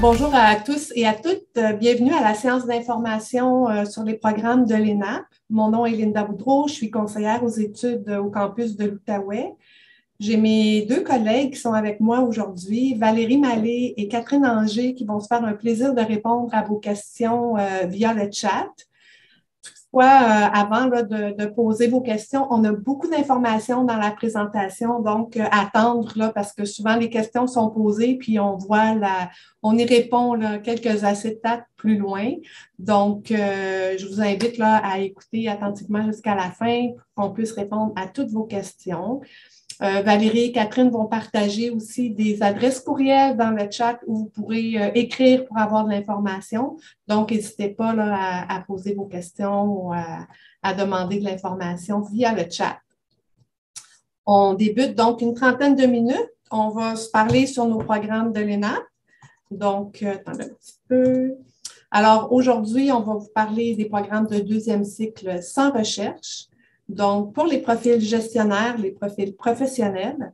Bonjour à tous et à toutes. Bienvenue à la séance d'information sur les programmes de l'ENAP. Mon nom est Linda Boudreau, je suis conseillère aux études au campus de l'Outaouais. J'ai mes deux collègues qui sont avec moi aujourd'hui, Valérie Mallet et Catherine Anger, qui vont se faire un plaisir de répondre à vos questions via le chat. Avant de poser vos questions, on a beaucoup d'informations dans la présentation, donc attendre là, parce que souvent les questions sont posées, puis on y répond là, quelques acétates plus loin. Donc, je vous invite là, à écouter attentivement jusqu'à la fin pour qu'on puisse répondre à toutes vos questions. Valérie et Catherine vont partager aussi des adresses courriels dans le chat où vous pourrez écrire pour avoir de l'information. Donc, n'hésitez pas là, à poser vos questions ou à demander de l'information via le chat. On débute donc une trentaine de minutes. On va se parler sur nos programmes de l'ENAP. Donc, attendez un petit peu. Alors, aujourd'hui, on va vous parler des programmes de deuxième cycle sans recherche. Donc, pour les profils gestionnaires, les profils professionnels,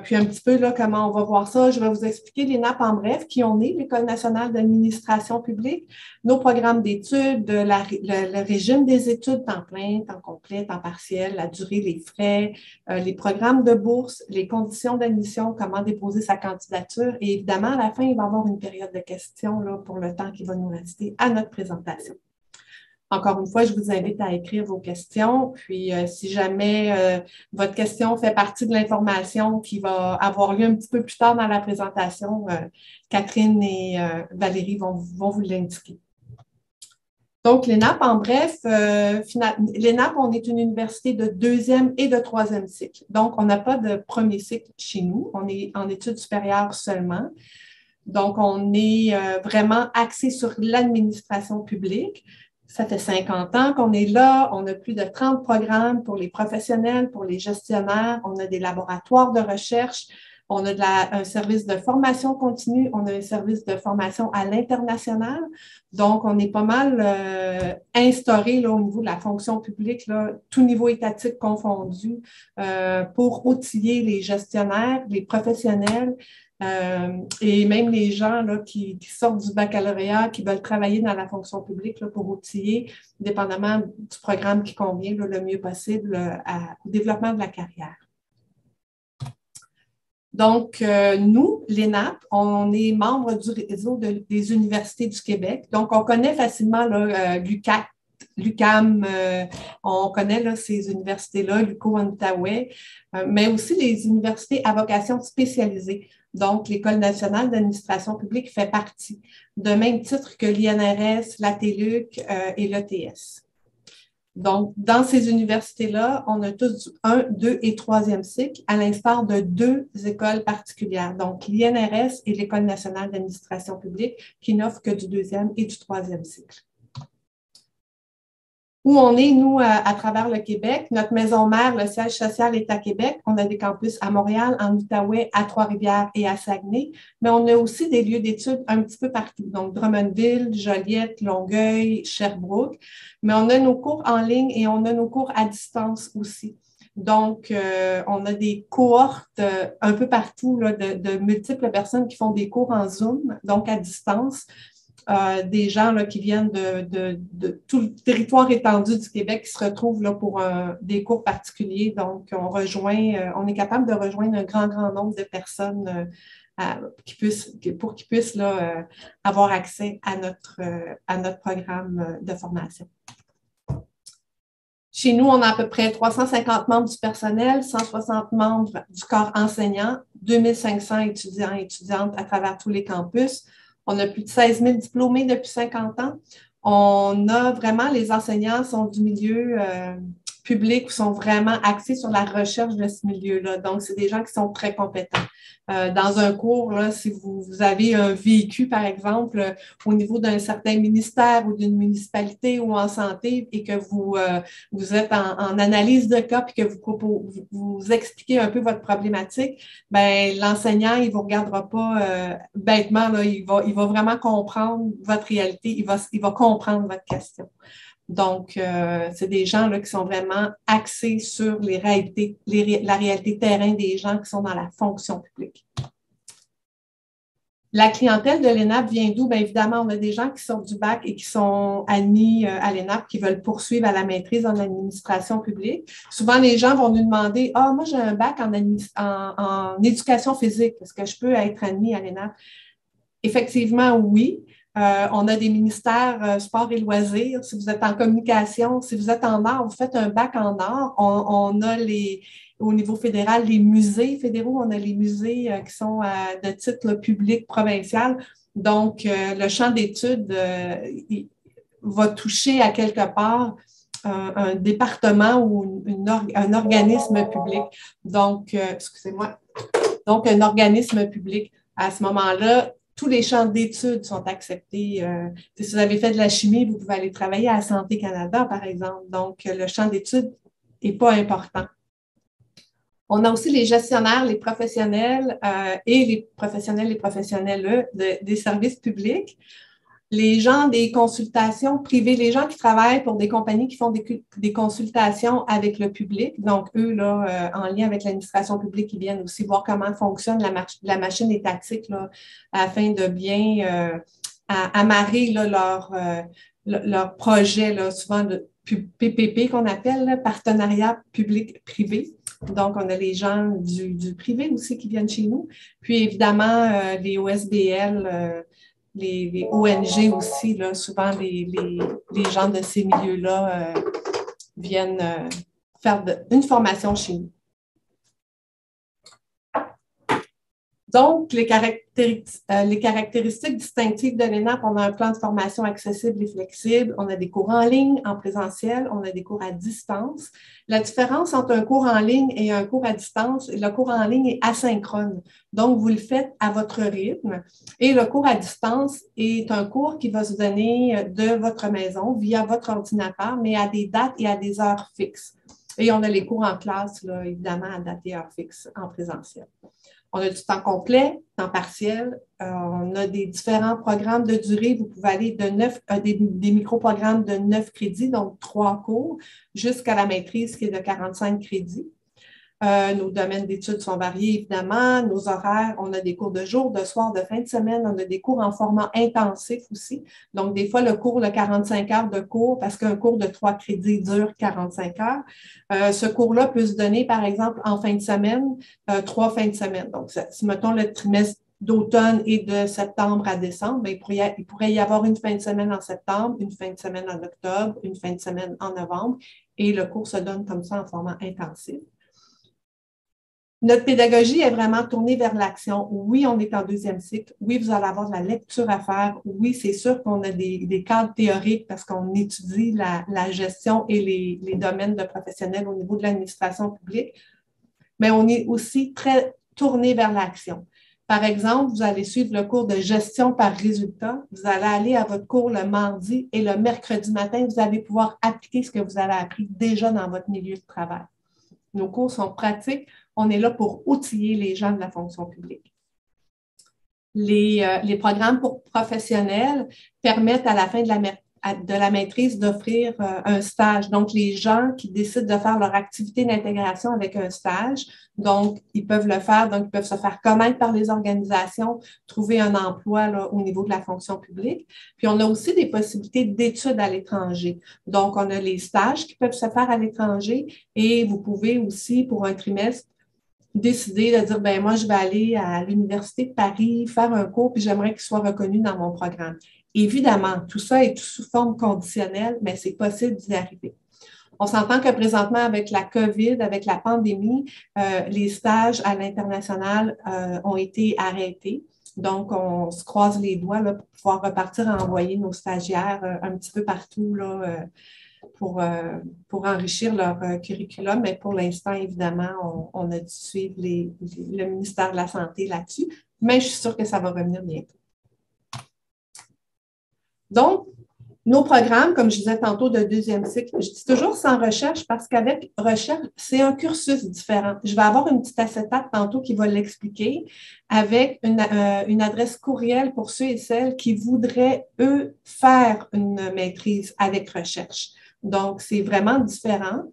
puis un petit peu là, comment on va voir ça, je vais vous expliquer l'ENAP en bref, qui on est, l'École nationale d'administration publique, nos programmes d'études, le régime des études, temps plein, temps complet, temps partiel, la durée, les frais, les programmes de bourse, les conditions d'admission, comment déposer sa candidature. Et évidemment, à la fin, il va y avoir une période de questions là, pour le temps qui va nous rester à notre présentation. Encore une fois, je vous invite à écrire vos questions. Puis, si jamais votre question fait partie de l'information qui va avoir lieu un petit peu plus tard dans la présentation, Catherine et Valérie vont vous l'indiquer. Donc, l'ENAP, en bref, l'ENAP, on est une université de deuxième et de troisième cycle. Donc, on n'a pas de premier cycle chez nous. On est en études supérieures seulement. Donc, on est vraiment axé sur l'administration publique. Ça fait 50 ans qu'on est là. On a plus de 30 programmes pour les professionnels, pour les gestionnaires. On a des laboratoires de recherche. On a un service de formation continue. On a un service de formation à l'international. Donc, on est pas mal instauré là, au niveau de la fonction publique, là, tout niveau étatique confondu, pour outiller les gestionnaires, les professionnels, et même les gens là, qui sortent du baccalauréat, qui veulent travailler dans la fonction publique là, pour outiller, dépendamment du programme qui convient là, le mieux possible au développement de la carrière. Donc, nous, l'ENAP, on est membre du réseau des universités du Québec. Donc, on connaît facilement l'UQAC, l'UQAM, on connaît là, ces universités-là, l'UQO en Outaouais, mais aussi les universités à vocation spécialisée. Donc, l'École nationale d'administration publique fait partie, de même titre que l'INRS, la TÉLUQ et l'ETS. Donc, dans ces universités-là, on a tous du 1, 2 et 3e cycle, à l'instar de deux écoles particulières, donc l'INRS et l'École nationale d'administration publique, qui n'offrent que du 2e et du 3e cycle. Où on est, nous, à travers le Québec. Notre maison mère, le siège social est à Québec. On a des campus à Montréal, en Outaouais, à Trois-Rivières et à Saguenay. Mais on a aussi des lieux d'études un petit peu partout. Donc, Drummondville, Joliette, Longueuil, Sherbrooke. Mais on a nos cours en ligne et on a nos cours à distance aussi. Donc, on a des cohortes un peu partout là, de multiples personnes qui font des cours en Zoom, donc à distance. Des gens là, qui viennent de tout le territoire étendu du Québec qui se retrouvent là, pour des cours particuliers. Donc, on est capable de rejoindre un grand nombre de personnes pour qu'ils puissent là, avoir accès à notre programme de formation. Chez nous, on a à peu près 350 membres du personnel, 160 membres du corps enseignant, 2500 étudiants et étudiantes à travers tous les campus. On a plus de 16 000 diplômés depuis 50 ans. On a vraiment, les enseignants sont du milieu public ou sont vraiment axés sur la recherche de ce milieu-là. Donc, c'est des gens qui sont très compétents. Dans un cours, là, si vous avez un vécu, par exemple, au niveau d'un certain ministère ou d'une municipalité ou en santé et que vous êtes en analyse de cas et que vous expliquez un peu votre problématique, ben l'enseignant, il ne vous regardera pas bêtement, là, il va vraiment comprendre votre réalité, il va comprendre votre question. Donc, c'est des gens là, qui sont vraiment axés sur la réalité terrain des gens qui sont dans la fonction publique. La clientèle de l'ENAP vient d'où? Bien évidemment, on a des gens qui sortent du bac et qui sont admis à l'ENAP, qui veulent poursuivre à la maîtrise en administration publique. Souvent, les gens vont nous demander, « Ah, moi, j'ai un bac en éducation physique. Est-ce que je peux être admis à l'ENAP? » Effectivement, oui. On a des ministères sport et loisirs. Si vous êtes en communication, si vous êtes en art, vous faites un bac en art. On a au niveau fédéral, les musées fédéraux, on a les musées qui sont de titre public provincial. Donc, le champ d'études va toucher à quelque part un département ou un organisme public. Donc, excusez-moi. Donc, un organisme public. À ce moment-là, tous les champs d'études sont acceptés. Si vous avez fait de la chimie, vous pouvez aller travailler à Santé Canada, par exemple. Donc, le champ d'études n'est pas important. On a aussi les gestionnaires, les professionnels et les professionnels des services publics. Les gens des consultations privées, les gens qui travaillent pour des compagnies qui font des consultations avec le public. Donc, eux, là, en lien avec l'administration publique, ils viennent aussi voir comment fonctionne la machine étatique là, afin de bien amarrer là, leur projet, là, souvent de PPP qu'on appelle, là, partenariat public-privé. Donc, on a les gens du privé aussi qui viennent chez nous. Puis, évidemment, les OSBL, les ONG aussi, là, souvent les gens de ces milieux-là viennent faire une formation chez nous. Donc, les caractéristiques distinctives de l'ENAP, on a un plan de formation accessible et flexible, on a des cours en ligne, en présentiel, on a des cours à distance. La différence entre un cours en ligne et un cours à distance, le cours en ligne est asynchrone. Donc, vous le faites à votre rythme. Et le cours à distance est un cours qui va se donner de votre maison via votre ordinateur, mais à des dates et à des heures fixes. Et on a les cours en classe, là, évidemment, à date et heure fixe en présentiel. On a du temps complet, temps partiel. On a des différents programmes de durée. Vous pouvez aller des micro-programmes de 9 crédits, donc 3 cours, jusqu'à la maîtrise qui est de 45 crédits. Nos domaines d'études sont variés, évidemment. Nos horaires, on a des cours de jour, de soir, de fin de semaine. On a des cours en format intensif aussi. Donc, des fois, le 45 heures de cours, parce qu'un cours de 3 crédits dure 45 heures. Ce cours-là peut se donner, par exemple, en fin de semaine, 3 fins de semaine. Donc, si, mettons, le trimestre d'automne et de septembre à décembre, bien, il pourrait y avoir une fin de semaine en septembre, une fin de semaine en octobre, une fin de semaine en novembre. Et le cours se donne comme ça en format intensif. Notre pédagogie est vraiment tournée vers l'action. Oui, on est en deuxième cycle. Oui, vous allez avoir de la lecture à faire. Oui, c'est sûr qu'on a des cadres théoriques parce qu'on étudie la gestion et les domaines de professionnels au niveau de l'administration publique. Mais on est aussi très tourné vers l'action. Par exemple, vous allez suivre le cours de gestion par résultat. Vous allez aller à votre cours le mardi et le mercredi matin, vous allez pouvoir appliquer ce que vous avez appris déjà dans votre milieu de travail. Nos cours sont pratiques. On est là pour outiller les gens de la fonction publique. Les programmes pour professionnels permettent à la fin de la maîtrise d'offrir un stage. Donc, les gens qui décident de faire leur activité d'intégration avec un stage, donc, ils peuvent le faire, donc ils peuvent se faire connaître par les organisations, trouver un emploi là, au niveau de la fonction publique. Puis, on a aussi des possibilités d'études à l'étranger. Donc, on a les stages qui peuvent se faire à l'étranger et vous pouvez aussi, pour un trimestre, décider de dire, ben moi, je vais aller à l'Université de Paris faire un cours, puis j'aimerais qu'il soit reconnu dans mon programme. Évidemment, tout ça est sous forme conditionnelle, mais c'est possible d'y arriver. On s'entend que présentement, avec la COVID, avec la pandémie, les stages à l'international ont été arrêtés. Donc, on se croise les doigts là, pour pouvoir repartir à envoyer nos stagiaires un petit peu partout là, pour enrichir leur curriculum. Mais pour l'instant, évidemment, on a dû suivre le ministère de la Santé là-dessus. Mais je suis sûre que ça va revenir bientôt. Donc, nos programmes, comme je disais tantôt, de deuxième cycle, je dis toujours sans recherche parce qu'avec recherche, c'est un cursus différent. Je vais avoir une petite acétate tantôt qui va l'expliquer avec une adresse courriel pour ceux et celles qui voudraient, eux, faire une maîtrise avec recherche. Donc, c'est vraiment différent.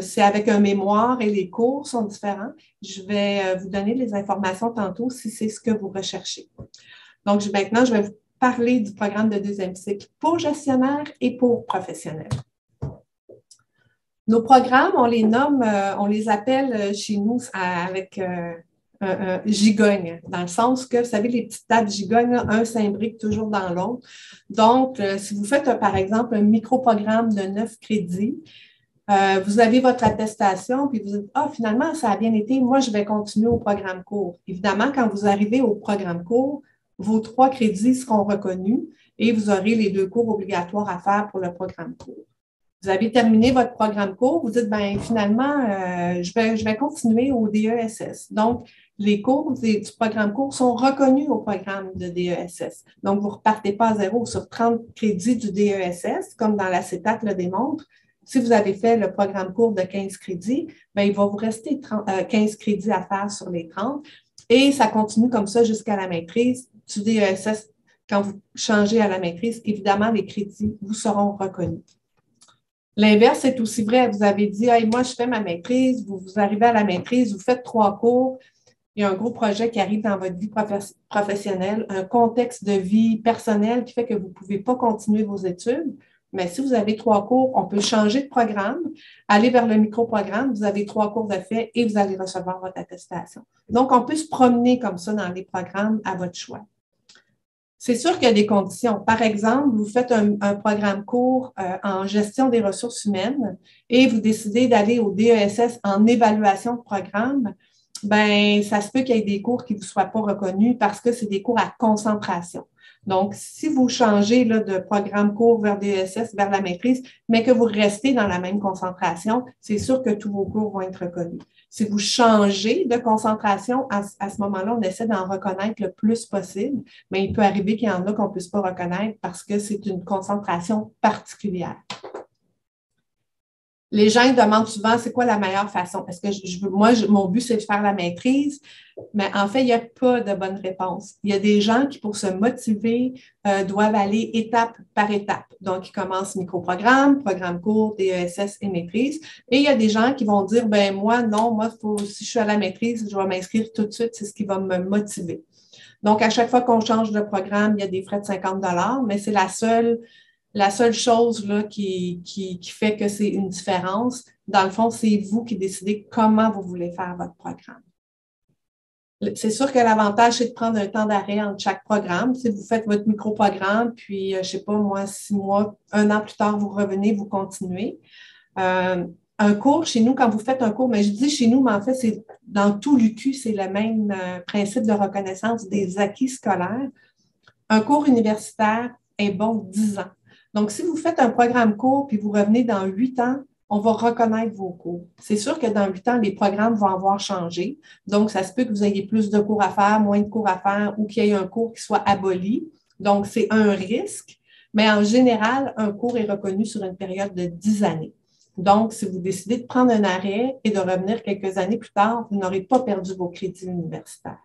C'est avec un mémoire et les cours sont différents. Je vais vous donner les informations tantôt si c'est ce que vous recherchez. Donc, maintenant, je vais vous parler du programme de deuxième cycle pour gestionnaires et pour professionnels. Nos programmes, on les nomme, on les appelle chez nous avec un gigogne, dans le sens que, vous savez, les petites tables gigogne, un s'imbrique toujours dans l'autre. Donc, si vous faites, par exemple, un micro-programme de 9 crédits, vous avez votre attestation, puis vous dites, ah, finalement, ça a bien été, moi, je vais continuer au programme court. Évidemment, quand vous arrivez au programme court, vos 3 crédits seront reconnus et vous aurez les 2 cours obligatoires à faire pour le programme court. Vous avez terminé votre programme court, vous dites, ben finalement, je vais continuer au DESS. Donc, les cours du programme court sont reconnus au programme de DESS. Donc, vous ne repartez pas à zéro sur 30 crédits du DESS, comme dans l'acétate le démontre. Si vous avez fait le programme court de 15 crédits, bien, il va vous rester 15 crédits à faire sur les 30 et ça continue comme ça jusqu'à la maîtrise du DESS. Quand vous changez à la maîtrise, évidemment, les crédits vous seront reconnus. L'inverse est aussi vrai. Vous avez dit, hey, moi, je fais ma maîtrise, vous arrivez à la maîtrise, vous faites 3 cours, il y a un gros projet qui arrive dans votre vie professionnelle, un contexte de vie personnelle qui fait que vous ne pouvez pas continuer vos études. Mais si vous avez 3 cours, on peut changer de programme, aller vers le micro-programme, vous avez 3 cours de fait et vous allez recevoir votre attestation. Donc, on peut se promener comme ça dans les programmes à votre choix. C'est sûr qu'il y a des conditions. Par exemple, vous faites un programme court en gestion des ressources humaines et vous décidez d'aller au DESS en évaluation de programme. Bien, ça se peut qu'il y ait des cours qui ne vous soient pas reconnus parce que c'est des cours à concentration. Donc, si vous changez là, de programme court vers DESS, vers la maîtrise, mais que vous restez dans la même concentration, c'est sûr que tous vos cours vont être reconnus. Si vous changez de concentration, à ce moment-là, on essaie d'en reconnaître le plus possible, mais il peut arriver qu'il y en a qu'on ne puisse pas reconnaître parce que c'est une concentration particulière. Les gens demandent souvent, c'est quoi la meilleure façon? Est-ce que mon but, c'est de faire la maîtrise, mais en fait, il n'y a pas de bonne réponse. Il y a des gens qui, pour se motiver, doivent aller étape par étape. Donc, ils commencent micro-programme, programme court, DESS et maîtrise. Et il y a des gens qui vont dire, ben moi, non, si je suis à la maîtrise, je vais m'inscrire tout de suite, c'est ce qui va me motiver. Donc, à chaque fois qu'on change de programme, il y a des frais de 50 $, mais c'est la seule chose là, qui fait que c'est une différence. Dans le fond, c'est vous qui décidez comment vous voulez faire votre programme. C'est sûr que l'avantage, c'est de prendre un temps d'arrêt entre chaque programme. Si vous faites votre micro-programme, puis, je ne sais pas, moi, 6 mois, 1 an plus tard, vous revenez, vous continuez. Un cours, chez nous, quand vous faites un cours, mais je dis chez nous, mais en fait, c'est dans tout l'UQ, c'est le même principe de reconnaissance des acquis scolaires. Un cours universitaire est bon 10 ans. Donc, si vous faites un programme court puis vous revenez dans 8 ans, on va reconnaître vos cours. C'est sûr que dans 8 ans, les programmes vont avoir changé. Donc, ça se peut que vous ayez plus de cours à faire, moins de cours à faire ou qu'il y ait un cours qui soit aboli. Donc, c'est un risque. Mais en général, un cours est reconnu sur une période de 10 années. Donc, si vous décidez de prendre un arrêt et de revenir quelques années plus tard, vous n'aurez pas perdu vos crédits universitaires.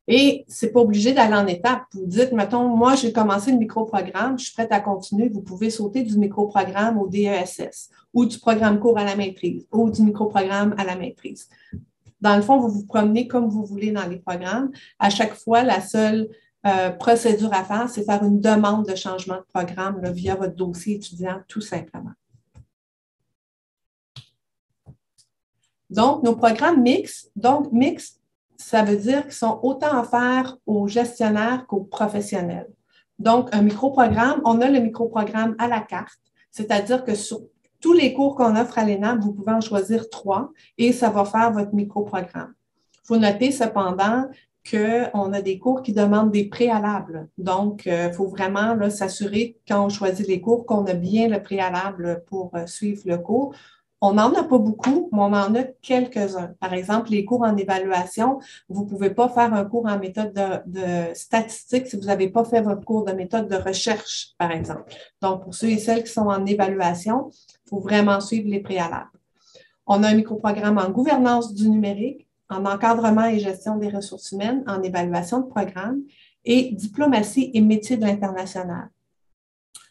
Et ce n'est pas obligé d'aller en étapes. Vous dites, mettons, moi, j'ai commencé le micro-programme, je suis prête à continuer. Vous pouvez sauter du micro-programme au DESS ou du programme court à la maîtrise ou du micro-programme à la maîtrise. Dans le fond, vous vous promenez comme vous voulez dans les programmes. À chaque fois, la seule procédure à faire, c'est faire une demande de changement de programme là, via votre dossier étudiant, tout simplement. Donc, nos programmes mixtes, ça veut dire qu'ils sont autant offerts aux gestionnaires qu'aux professionnels. Donc, un micro-programme, on a le micro-programme à la carte, c'est-à-dire que sur tous les cours qu'on offre à l'ENAP, vous pouvez en choisir 3 et ça va faire votre micro-programme. Il faut noter cependant qu'on a des cours qui demandent des préalables. Donc, il faut vraiment s'assurer quand on choisit les cours qu'on a bien le préalable pour suivre le cours. On n'en a pas beaucoup, mais on en a quelques-uns. Par exemple, les cours en évaluation, vous ne pouvez pas faire un cours en méthode de statistique si vous n'avez pas fait votre cours de méthode de recherche, par exemple. Donc, pour ceux et celles qui sont en évaluation, il faut vraiment suivre les préalables. On a un microprogramme en gouvernance du numérique, en encadrement et gestion des ressources humaines, en évaluation de programme et diplomatie et métiers de l'international.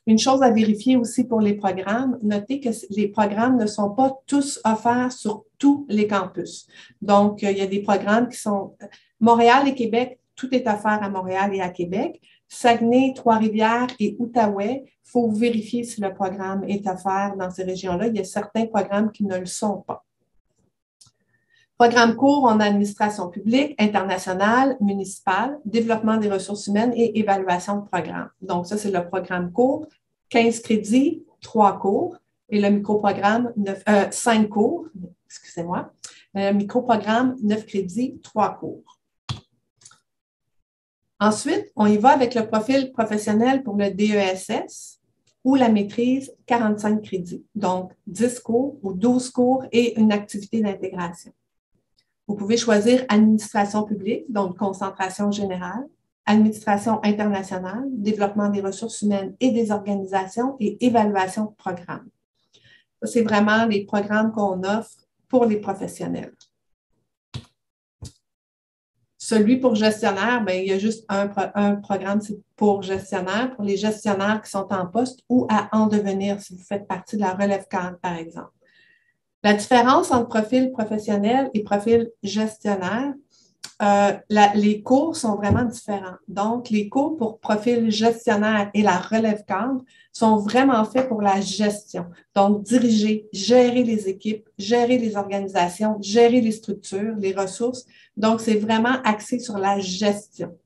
Une chose à vérifier aussi pour les programmes, notez que les programmes ne sont pas tous offerts sur tous les campus. Donc, il y a des programmes qui sont Montréal et Québec, tout est offert à Montréal et à Québec. Saguenay, Trois-Rivières et Outaouais, il faut vérifier si le programme est offert dans ces régions-là. Il y a certains programmes qui ne le sont pas. Programme court en administration publique, internationale, municipale, développement des ressources humaines et évaluation de programme. Donc, ça, c'est le programme court. 15 crédits, 3 cours. Et le microprogramme, 5 cours, excusez-moi. Le microprogramme, 9 crédits, 3 cours. Ensuite, on y va avec le profil professionnel pour le DESS ou la maîtrise, 45 crédits. Donc, 10 cours ou 12 cours et une activité d'intégration. Vous pouvez choisir administration publique, donc concentration générale, administration internationale, développement des ressources humaines et des organisations et évaluation de programmes. Ça, c'est vraiment les programmes qu'on offre pour les professionnels. Celui pour gestionnaire, bien, il y a juste un programme, c'est pour gestionnaire, pour les gestionnaires qui sont en poste ou à en devenir si vous faites partie de la relève cadre, par exemple. La différence entre profil professionnel et profil gestionnaire, les cours sont vraiment différents. Donc, les cours pour profil gestionnaire et la relève cadre sont vraiment faits pour la gestion. Donc, diriger, gérer les équipes, gérer les organisations, gérer les structures, les ressources. Donc, c'est vraiment axé sur la gestion.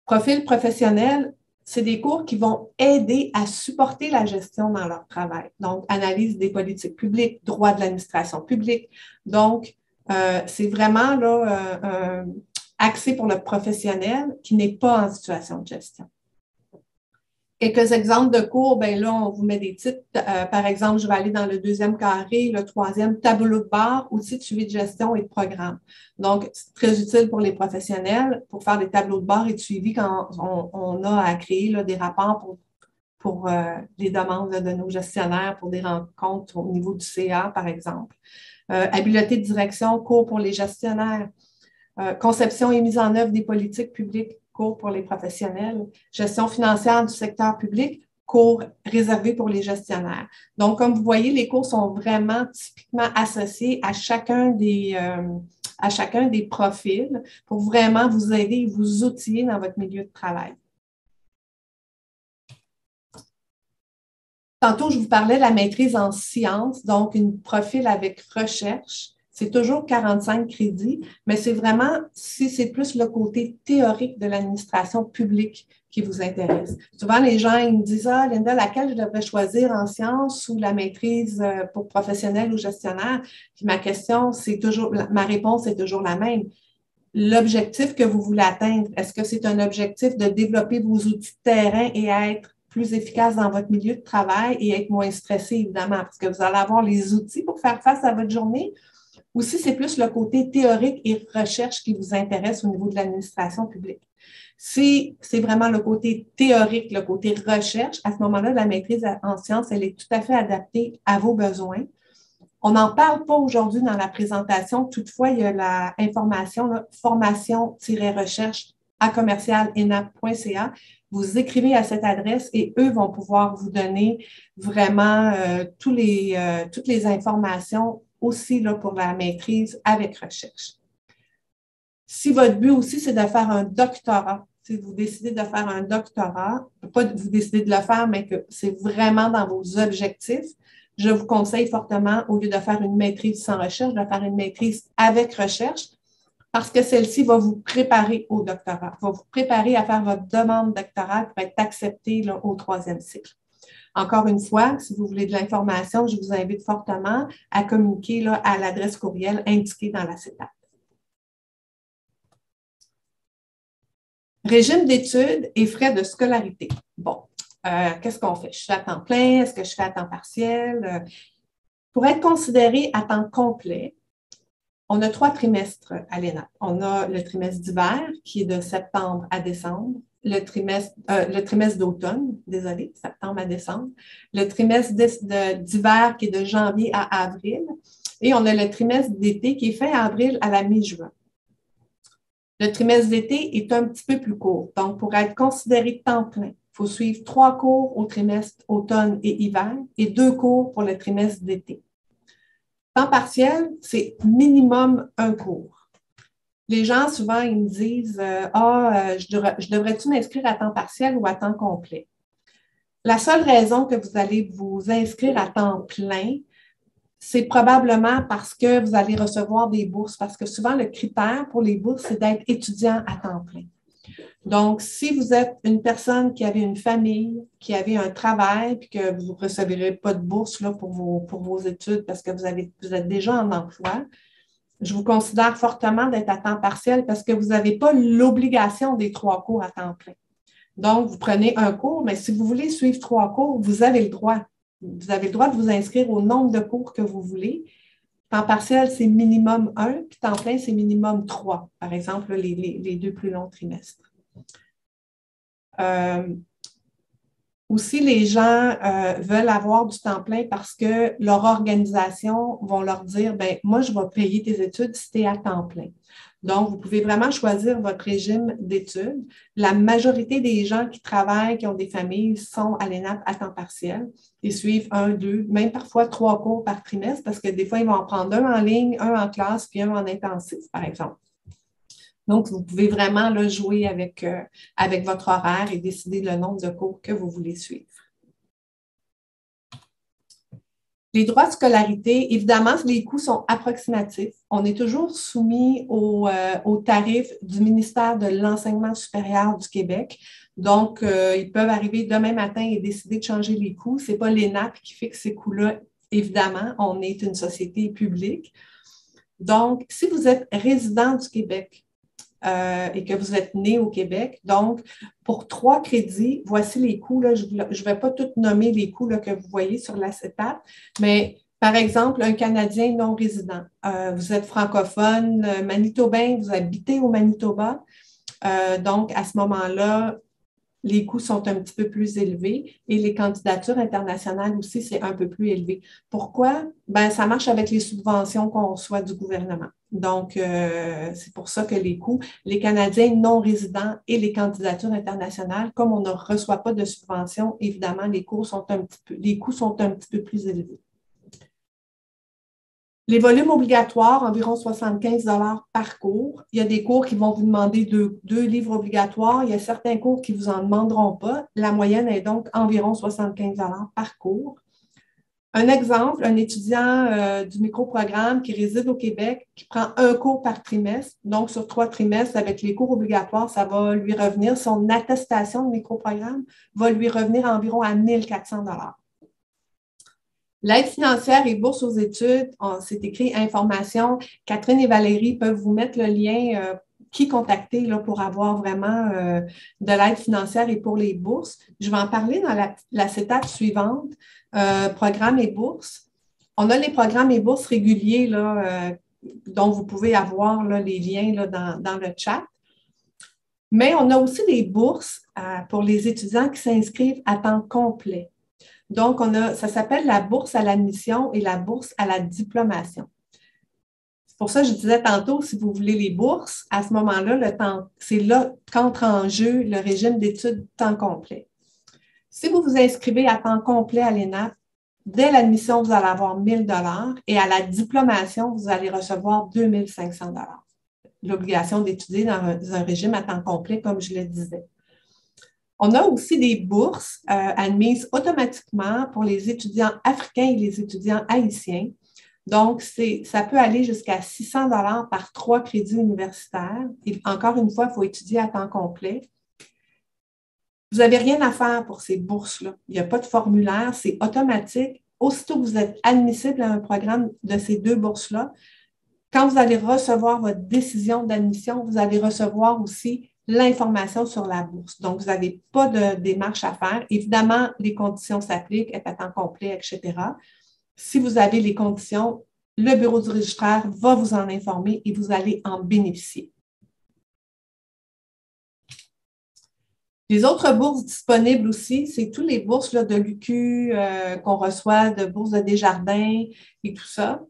Profil professionnel, c'est des cours qui vont aider à supporter la gestion dans leur travail. Donc, analyse des politiques publiques, droit de l'administration publique. Donc, c'est vraiment là, axé pour le professionnel qui n'est pas en situation de gestion. Quelques exemples de cours, bien là, on vous met des titres. Par exemple, je vais aller dans le deuxième carré, le troisième, tableau de bord, outils de suivi de gestion et de programme. Donc, c'est très utile pour les professionnels pour faire des tableaux de bord et de suivi quand on a à créer là, des rapports pour les demandes là, de nos gestionnaires pour des rencontres au niveau du CA, par exemple. Habileté de direction, cours pour les gestionnaires. Conception et mise en œuvre des politiques publiques, cours pour les professionnels. Gestion financière du secteur public, cours réservés pour les gestionnaires. Donc, comme vous voyez, les cours sont vraiment typiquement associés à chacun des profils pour vraiment vous aider et vous outiller dans votre milieu de travail. Tantôt, je vous parlais de la maîtrise en sciences, donc un profil avec recherche. C'est toujours 45 crédits, mais c'est vraiment, si c'est plus le côté théorique de l'administration publique qui vous intéresse. Souvent, les gens ils me disent « Ah, Linda, laquelle je devrais choisir en sciences ou la maîtrise pour professionnel ou gestionnaire? » Puis ma réponse est toujours la même. L'objectif que vous voulez atteindre, est-ce que c'est un objectif de développer vos outils de terrain et être plus efficace dans votre milieu de travail et être moins stressé, évidemment, parce que vous allez avoir les outils pour faire face à votre journée? Ou si c'est plus le côté théorique et recherche qui vous intéresse au niveau de l'administration publique. Si c'est vraiment le côté théorique, le côté recherche, à ce moment-là, la maîtrise en sciences, elle est tout à fait adaptée à vos besoins. On n'en parle pas aujourd'hui dans la présentation. Toutefois, il y a l'information formation-recherche à commercial-enap.ca. Vous écrivez à cette adresse et eux vont pouvoir vous donner vraiment toutes les informations aussi là, pour la maîtrise avec recherche. Si votre but aussi, c'est de faire un doctorat, si vous décidez de faire un doctorat, pas que vous décidez de le faire, mais que c'est vraiment dans vos objectifs, je vous conseille fortement, au lieu de faire une maîtrise sans recherche, de faire une maîtrise avec recherche, parce que celle-ci va vous préparer au doctorat, va vous préparer à faire votre demande doctorale pour être accepté là, au 3e cycle. Encore une fois, si vous voulez de l'information, je vous invite fortement à communiquer là, à l'adresse courriel indiquée dans la CETAP. Régime d'études et frais de scolarité. Bon, qu'est-ce qu'on fait? Je suis à temps plein? Est-ce que je fais à temps partiel? Pour être considéré à temps complet, on a 3 trimestres à l'ENAP. On a le trimestre d'hiver, qui est de septembre à décembre. Le trimestre d'automne, désolé, septembre à décembre, le trimestre d'hiver qui est de janvier à avril, et on a le trimestre d'été qui est fin avril à la mi-juin. Le trimestre d'été est un petit peu plus court, donc pour être considéré temps plein, il faut suivre 3 cours au trimestre automne et hiver et 2 cours pour le trimestre d'été. Temps partiel, c'est minimum 1 cours. Les gens, souvent, ils me disent je devrais-tu m'inscrire à temps partiel ou à temps complet? La seule raison que vous allez vous inscrire à temps plein, c'est probablement parce que vous allez recevoir des bourses, parce que souvent, le critère pour les bourses, c'est d'être étudiant à temps plein. Donc, si vous êtes une personne qui avait une famille, qui avait un travail, puis que vous ne recevrez pas de bourse là, pour vos études parce que vous êtes déjà en emploi, je vous considère fortement d'être à temps partiel parce que vous n'avez pas l'obligation des 3 cours à temps plein. Donc, vous prenez un cours, mais si vous voulez suivre 3 cours, vous avez le droit. Vous avez le droit de vous inscrire au nombre de cours que vous voulez. Temps partiel, c'est minimum 1, puis temps plein, c'est minimum 3, par exemple, les 2 plus longs trimestres. Aussi, les gens veulent avoir du temps plein parce que leur organisation vont leur dire, ben moi, je vais payer tes études si tu es à temps plein. Donc, vous pouvez vraiment choisir votre régime d'études. La majorité des gens qui travaillent, qui ont des familles, sont à l'ENAP à temps partiel et suivent 1, 2, même parfois 3 cours par trimestre parce que des fois, ils vont en prendre un en ligne, un en classe, puis un en intensif, par exemple. Donc, vous pouvez vraiment là, jouer avec votre horaire et décider le nombre de cours que vous voulez suivre. Les droits de scolarité, évidemment, les coûts sont approximatifs. On est toujours soumis aux tarifs du ministère de l'Enseignement supérieur du Québec. Donc, ils peuvent arriver demain matin et décider de changer les coûts. Ce n'est pas l'ENAP qui fixe ces coûts-là, évidemment. On est une société publique. Donc, si vous êtes résident du Québec, et que vous êtes né au Québec. Donc, pour 3 crédits, voici les coûts. Là, je ne vais pas tout nommer les coûts là, que vous voyez sur l'acétate, mais par exemple, un Canadien non résident. Vous êtes francophone, manitobain, vous habitez au Manitoba. Donc, à ce moment-là, les coûts sont un petit peu plus élevés et les candidatures internationales aussi, c'est un peu plus élevé. Pourquoi? Ben, ça marche avec les subventions qu'on reçoit du gouvernement. Donc, c'est pour ça que les Canadiens non résidents et les candidatures internationales, comme on ne reçoit pas de subventions, évidemment, les coûts sont un petit peu plus élevés. Les volumes obligatoires, environ 75 $ par cours. Il y a des cours qui vont vous demander 2 livres obligatoires. Il y a certains cours qui ne vous en demanderont pas. La moyenne est donc environ 75 $ par cours. Un exemple, un étudiant du microprogramme qui réside au Québec, qui prend 1 cours par trimestre, donc sur 3 trimestres, avec les cours obligatoires, ça va lui revenir, son attestation de microprogramme va lui revenir environ à 1 400 $. L'aide financière et bourse aux études, c'est écrit information. Catherine et Valérie peuvent vous mettre le lien qui contacter là, pour avoir vraiment de l'aide financière et pour les bourses. Je vais en parler dans l'acétate suivante, programmes et bourses. On a les programmes et bourses réguliers là, dont vous pouvez avoir là, les liens là, dans le chat. Mais on a aussi des bourses pour les étudiants qui s'inscrivent à temps complet. Donc, ça s'appelle la bourse à l'admission et la bourse à la diplomation. C'est pour ça que je disais tantôt, si vous voulez les bourses, à ce moment-là, c'est là qu'entre en jeu le régime d'études temps complet. Si vous vous inscrivez à temps complet à l'ENAP, dès l'admission, vous allez avoir 1 000 $ et à la diplomation, vous allez recevoir 2 500 $. L'obligation d'étudier dans un régime à temps complet, comme je le disais. On a aussi des bourses admises automatiquement pour les étudiants africains et les étudiants haïtiens. Donc, ça peut aller jusqu'à 600 $ par 3 crédits universitaires. Et encore une fois, il faut étudier à temps complet. Vous n'avez rien à faire pour ces bourses-là. Il n'y a pas de formulaire, c'est automatique. Aussitôt que vous êtes admissible à un programme de ces 2 bourses-là, quand vous allez recevoir votre décision d'admission, vous allez recevoir aussi l'information sur la bourse. Donc, vous n'avez pas de démarche à faire. Évidemment, les conditions s'appliquent, être à temps complet, etc. Si vous avez les conditions, le bureau du registraire va vous en informer et vous allez en bénéficier. Les autres bourses disponibles aussi, c'est tous les bourses là, de l'UQ qu'on reçoit, de bourses de Desjardins et tout ça.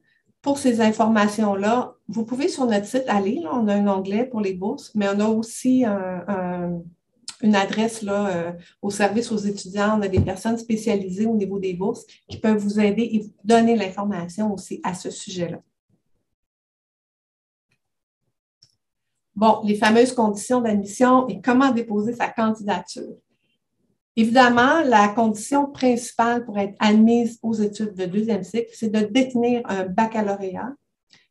Pour ces informations-là, vous pouvez sur notre site aller, là, on a un onglet pour les bourses, mais on a aussi une adresse là, au service aux étudiants. On a des personnes spécialisées au niveau des bourses qui peuvent vous aider et vous donner l'information aussi à ce sujet-là. Bon, les fameuses conditions d'admission et comment déposer sa candidature. Évidemment, la condition principale pour être admise aux études de deuxième cycle, c'est de détenir un baccalauréat.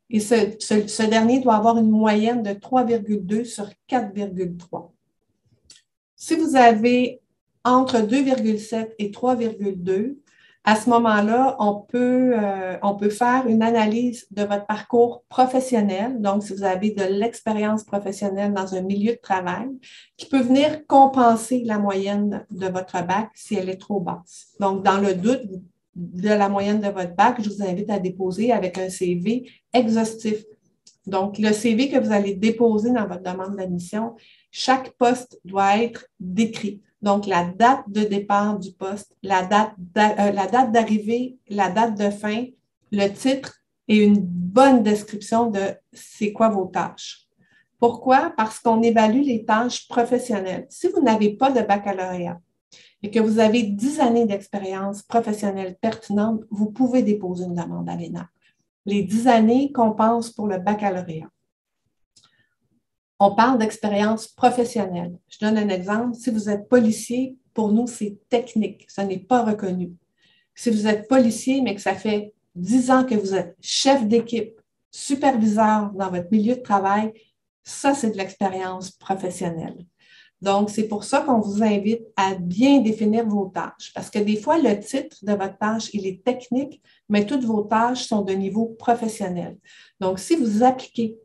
Et ce dernier doit avoir une moyenne de 3,2 sur 4,3. Si vous avez entre 2,7 et 3,2, à ce moment-là, on peut faire une analyse de votre parcours professionnel. Donc, si vous avez de l'expérience professionnelle dans un milieu de travail, qui peut venir compenser la moyenne de votre bac si elle est trop basse. Donc, dans le doute de la moyenne de votre bac, je vous invite à déposer avec un CV exhaustif. Donc, le CV que vous allez déposer dans votre demande d'admission, chaque poste doit être décrit. Donc, la date de départ du poste, la date d'arrivée, la date de fin, le titre et une bonne description de c'est quoi vos tâches. Pourquoi? Parce qu'on évalue les tâches professionnelles. Si vous n'avez pas de baccalauréat et que vous avez 10 années d'expérience professionnelle pertinente, vous pouvez déposer une demande à l'ENAP. Les 10 années compensent pour le baccalauréat. On parle d'expérience professionnelle. Je donne un exemple. Si vous êtes policier, pour nous, c'est technique. Ce n'est pas reconnu. Si vous êtes policier, mais que ça fait 10 ans que vous êtes chef d'équipe, superviseur dans votre milieu de travail, ça, c'est de l'expérience professionnelle. Donc, c'est pour ça qu'on vous invite à bien définir vos tâches. Parce que des fois, le titre de votre tâche, il est technique, mais toutes vos tâches sont de niveau professionnel. Donc, si vous appliquez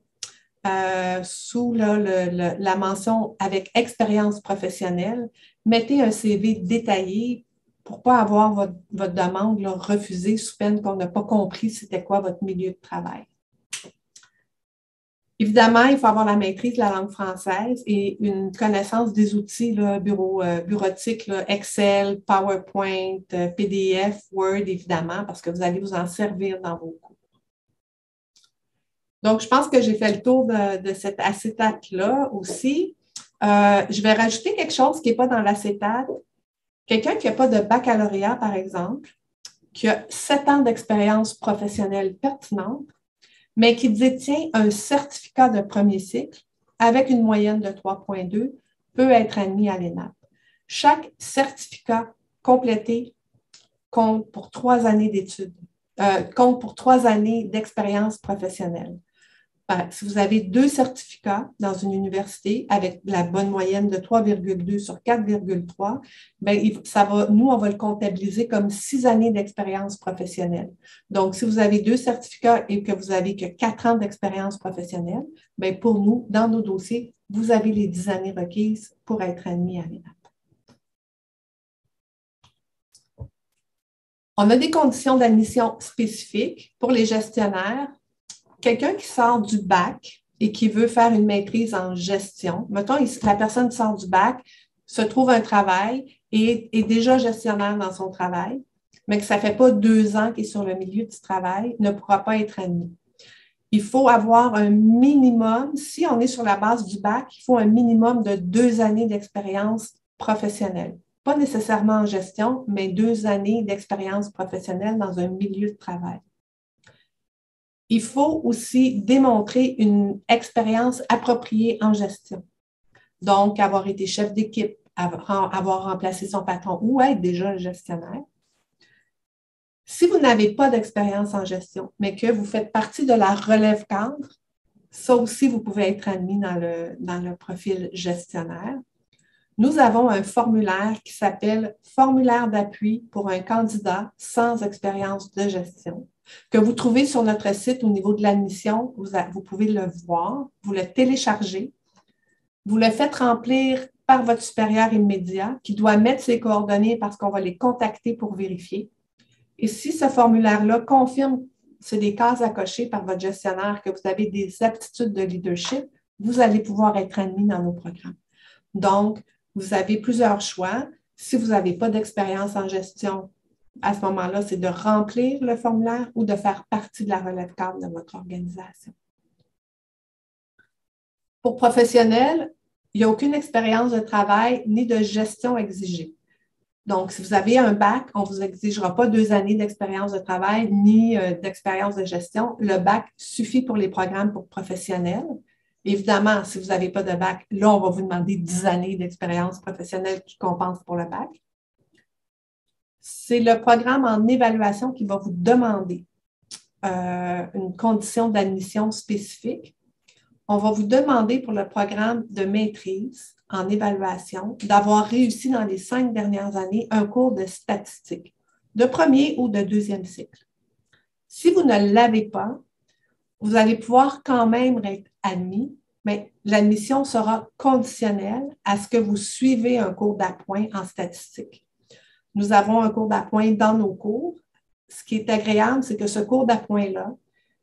sous la mention avec expérience professionnelle, mettez un CV détaillé pour ne pas avoir votre demande là, refusée sous peine qu'on n'a pas compris c'était quoi votre milieu de travail. Évidemment, il faut avoir la maîtrise de la langue française et une connaissance des outils là, bureautiques, là, Excel, PowerPoint, PDF, Word, évidemment, parce que vous allez vous en servir dans vos cours. Donc, je pense que j'ai fait le tour de cet acétate-là aussi. Je vais rajouter quelque chose qui n'est pas dans l'acétate. Quelqu'un qui n'a pas de baccalauréat, par exemple, qui a 7 ans d'expérience professionnelle pertinente, mais qui détient un certificat de premier cycle avec une moyenne de 3,2, peut être admis à l'ENAP. Chaque certificat complété compte pour 3 années d'études, compte pour 3 années d'expérience professionnelle. Si vous avez 2 certificats dans une université avec la bonne moyenne de 3,2 sur 4,3, nous, on va le comptabiliser comme 6 années d'expérience professionnelle. Donc, si vous avez 2 certificats et que vous n'avez que 4 ans d'expérience professionnelle, bien, pour nous, dans nos dossiers, vous avez les 10 années requises pour être admis à l'ENAP. On a des conditions d'admission spécifiques pour les gestionnaires. Quelqu'un qui sort du bac et qui veut faire une maîtrise en gestion, mettons, la personne sort du bac, se trouve un travail et est déjà gestionnaire dans son travail, mais que ça ne fait pas 2 ans qu'il est sur le milieu du travail, ne pourra pas être admis. Il faut avoir un minimum, si on est sur la base du bac, il faut un minimum de 2 années d'expérience professionnelle. Pas nécessairement en gestion, mais 2 années d'expérience professionnelle dans un milieu de travail. Il faut aussi démontrer une expérience appropriée en gestion. Donc, avoir été chef d'équipe, avoir remplacé son patron ou être déjà un gestionnaire. Si vous n'avez pas d'expérience en gestion, mais que vous faites partie de la relève cadre, ça aussi, vous pouvez être admis dans le profil gestionnaire. Nous avons un formulaire qui s'appelle « Formulaire d'appui pour un candidat sans expérience de gestion » que vous trouvez sur notre site au niveau de l'admission. Vous pouvez le voir, vous le téléchargez, vous le faites remplir par votre supérieur immédiat qui doit mettre ses coordonnées parce qu'on va les contacter pour vérifier. Et si ce formulaire-là confirme, c'est des cases à cocher par votre gestionnaire que vous avez des aptitudes de leadership, vous allez pouvoir être admis dans nos programmes. Donc, vous avez plusieurs choix. Si vous n'avez pas d'expérience en gestion, à ce moment-là, c'est de remplir le formulaire ou de faire partie de la relève cadre de votre organisation. Pour professionnels, il n'y a aucune expérience de travail ni de gestion exigée. Donc, si vous avez un bac, on ne vous exigera pas 2 années d'expérience de travail ni d'expérience de gestion. Le bac suffit pour les programmes pour professionnels. Évidemment, si vous n'avez pas de bac, là, on va vous demander 10 années d'expérience professionnelle qui compense pour le bac. C'est le programme en évaluation qui va vous demander une condition d'admission spécifique. On va vous demander pour le programme de maîtrise en évaluation d'avoir réussi dans les 5 dernières années un cours de statistique, de premier ou de deuxième cycle. Si vous ne l'avez pas, vous allez pouvoir quand même être admis, mais l'admission sera conditionnelle à ce que vous suivez un cours d'appoint en statistique. Nous avons un cours d'appoint dans nos cours. Ce qui est agréable, c'est que ce cours d'appoint-là,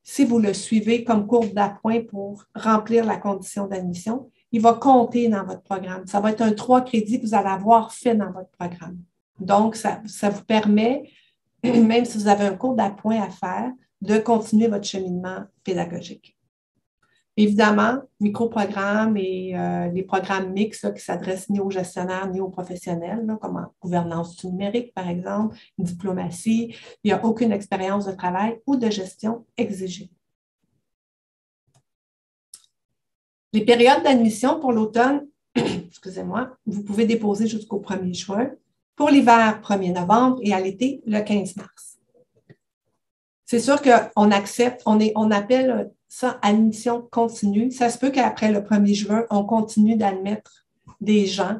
si vous le suivez comme cours d'appoint pour remplir la condition d'admission, il va compter dans votre programme. Ça va être un 3 crédits que vous allez avoir fait dans votre programme. Donc, ça vous permet, même si vous avez un cours d'appoint à faire, de continuer votre cheminement pédagogique. Évidemment, microprogrammes et les programmes mixtes là, qui s'adressent ni aux gestionnaires ni aux professionnels, là, comme en gouvernance numérique, par exemple, diplomatie, il n'y a aucune expérience de travail ou de gestion exigée. Les périodes d'admission pour l'automne, excusez-moi, vous pouvez déposer jusqu'au 1er juin. Pour l'hiver, 1er novembre et à l'été, le 15 mars. C'est sûr qu'on accepte, on appelle ça admission continue. Ça se peut qu'après le 1er juin, on continue d'admettre des gens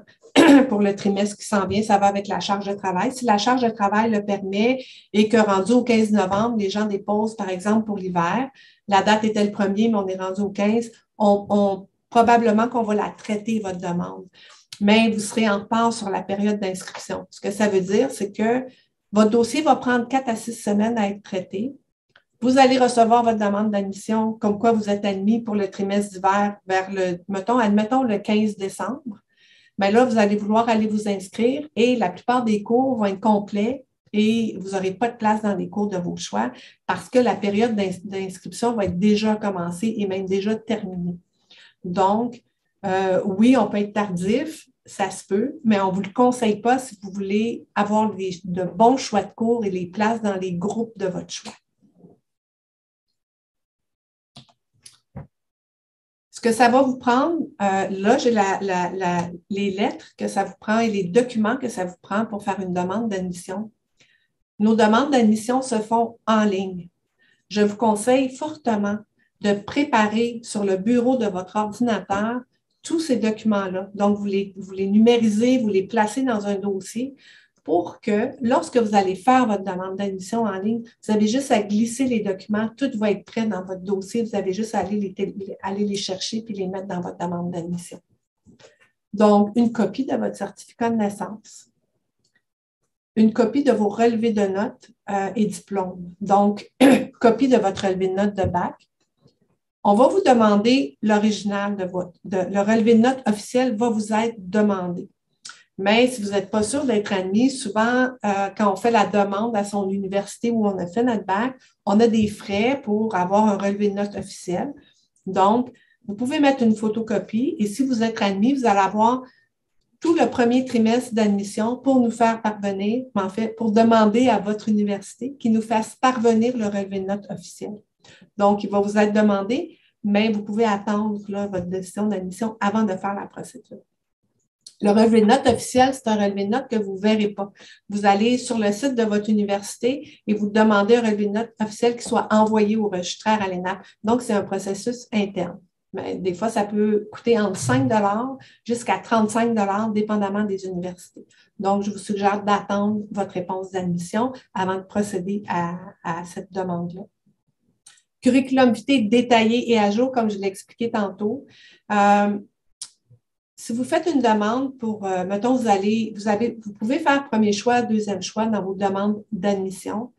pour le trimestre qui s'en vient. Ça va avec la charge de travail. Si la charge de travail le permet et que rendu au 15 novembre, les gens déposent, par exemple, pour l'hiver, la date était le 1er, mais on est rendu au 15, probablement qu'on va la traiter, votre demande. Mais vous serez en retard sur la période d'inscription. Ce que ça veut dire, c'est que votre dossier va prendre 4 à 6 semaines à être traité. Vous allez recevoir votre demande d'admission comme quoi vous êtes admis pour le trimestre d'hiver vers admettons le 15 décembre. Mais là, vous allez vouloir aller vous inscrire et la plupart des cours vont être complets et vous n'aurez pas de place dans les cours de vos choix parce que la période d'inscription va être déjà commencée et même déjà terminée. Donc, oui, on peut être tardif, ça se peut, mais on ne vous le conseille pas si vous voulez avoir de bons choix de cours et les places dans les groupes de votre choix. Ce que ça va vous prendre, là, j'ai les lettres que ça vous prend et les documents que ça vous prend pour faire une demande d'admission. Nos demandes d'admission se font en ligne. Je vous conseille fortement de préparer sur le bureau de votre ordinateur tous ces documents-là. Donc, vous les numérisez, vous les placez dans un dossier pour que lorsque vous allez faire votre demande d'admission en ligne, vous avez juste à glisser les documents, tout va être prêt dans votre dossier, vous avez juste à aller les chercher puis les mettre dans votre demande d'admission. Donc, une copie de votre certificat de naissance, une copie de vos relevés de notes et diplômes. Donc, copie de votre relevé de notes de bac. On va vous demander l'original le relevé de notes officiel va vous être demandé. Mais si vous n'êtes pas sûr d'être admis, souvent, quand on fait la demande à son université où on a fait notre bac, on a des frais pour avoir un relevé de notes officiel. Donc, vous pouvez mettre une photocopie et si vous êtes admis, vous allez avoir tout le premier trimestre d'admission pour nous faire parvenir, en fait, pour demander à votre université qu'il nous fasse parvenir le relevé de notes officiel. Donc, il va vous être demandé, mais vous pouvez attendre là, votre décision d'admission avant de faire la procédure. Le relevé de notes officiel, c'est un relevé de notes que vous ne verrez pas. Vous allez sur le site de votre université et vous demandez un relevé de notes officiel qui soit envoyé au registraire à l'ENAP. Donc, c'est un processus interne. Mais des fois, ça peut coûter entre 5 jusqu'à 35 dépendamment des universités. Donc, je vous suggère d'attendre votre réponse d'admission avant de procéder à cette demande-là. Curriculum vitae détaillé et à jour, comme je l'ai expliqué tantôt. Si vous faites une demande pour, mettons, vous pouvez faire premier choix, deuxième choix dans vos demandes d'admission.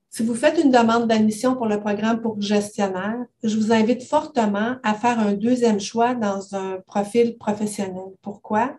Si vous faites une demande d'admission pour le programme pour gestionnaire, je vous invite fortement à faire un deuxième choix dans un profil professionnel. Pourquoi?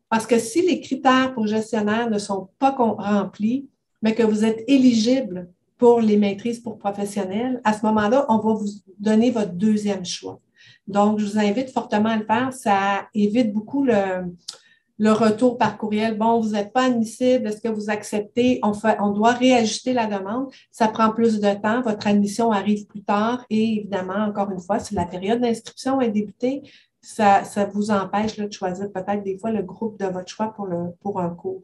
Parce que si les critères pour gestionnaire ne sont pas remplis, mais que vous êtes éligible pour les maîtrises pour professionnels, à ce moment-là, on va vous donner votre deuxième choix. Donc, je vous invite fortement à le faire. Ça évite beaucoup le retour par courriel. Bon, vous n'êtes pas admissible, est-ce que vous acceptez? On doit réajuster la demande. Ça prend plus de temps. Votre admission arrive plus tard. Et évidemment, encore une fois, si la période d'inscription est débutée, ça vous empêche là, de choisir peut-être des fois le groupe de votre choix pour un cours.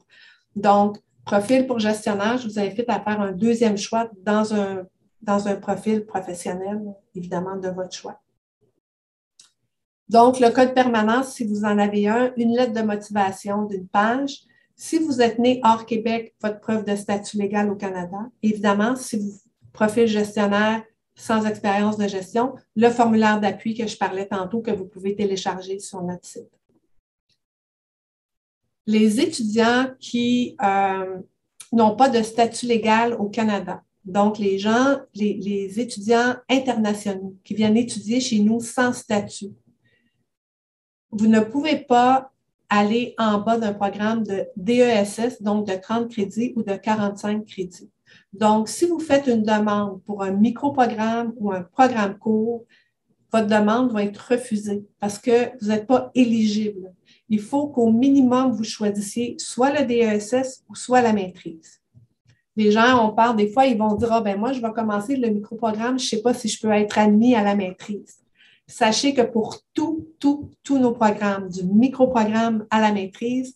Donc, profil pour gestionnaire, je vous invite à faire un deuxième choix dans un profil professionnel, évidemment, de votre choix. Donc, le code permanence, si vous en avez un, une lettre de motivation d'une page. Si vous êtes né hors Québec, votre preuve de statut légal au Canada. Évidemment, si vous profil gestionnaire sans expérience de gestion, le formulaire d'appui que je parlais tantôt que vous pouvez télécharger sur notre site. Les étudiants qui n'ont pas de statut légal au Canada, donc les étudiants internationaux qui viennent étudier chez nous sans statut, vous ne pouvez pas aller en bas d'un programme de DESS, donc de 30 crédits ou de 45 crédits. Donc, si vous faites une demande pour un microprogramme ou un programme court, votre demande va être refusée parce que vous n'êtes pas éligible. Il faut qu'au minimum, vous choisissiez soit le DESS ou soit la maîtrise. Les gens, on parle des fois, ils vont dire, ah ben moi, je vais commencer le microprogramme, je ne sais pas si je peux être admis à la maîtrise. Sachez que pour tous nos programmes, du microprogramme à la maîtrise,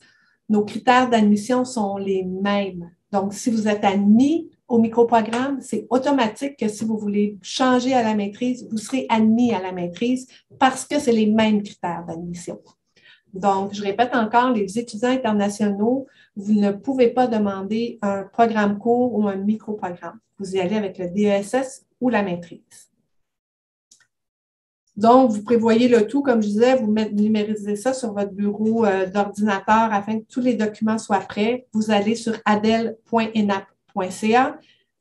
nos critères d'admission sont les mêmes. Donc, si vous êtes admis au microprogramme, c'est automatique que si vous voulez changer à la maîtrise, vous serez admis à la maîtrise parce que c'est les mêmes critères d'admission. Donc, je répète encore, les étudiants internationaux, vous ne pouvez pas demander un programme court ou un microprogramme. Vous y allez avec le DESS ou la maîtrise. Donc, vous prévoyez le tout, comme je disais, vous numérisez ça sur votre bureau d'ordinateur afin que tous les documents soient prêts. Vous allez sur adel.enap.ca.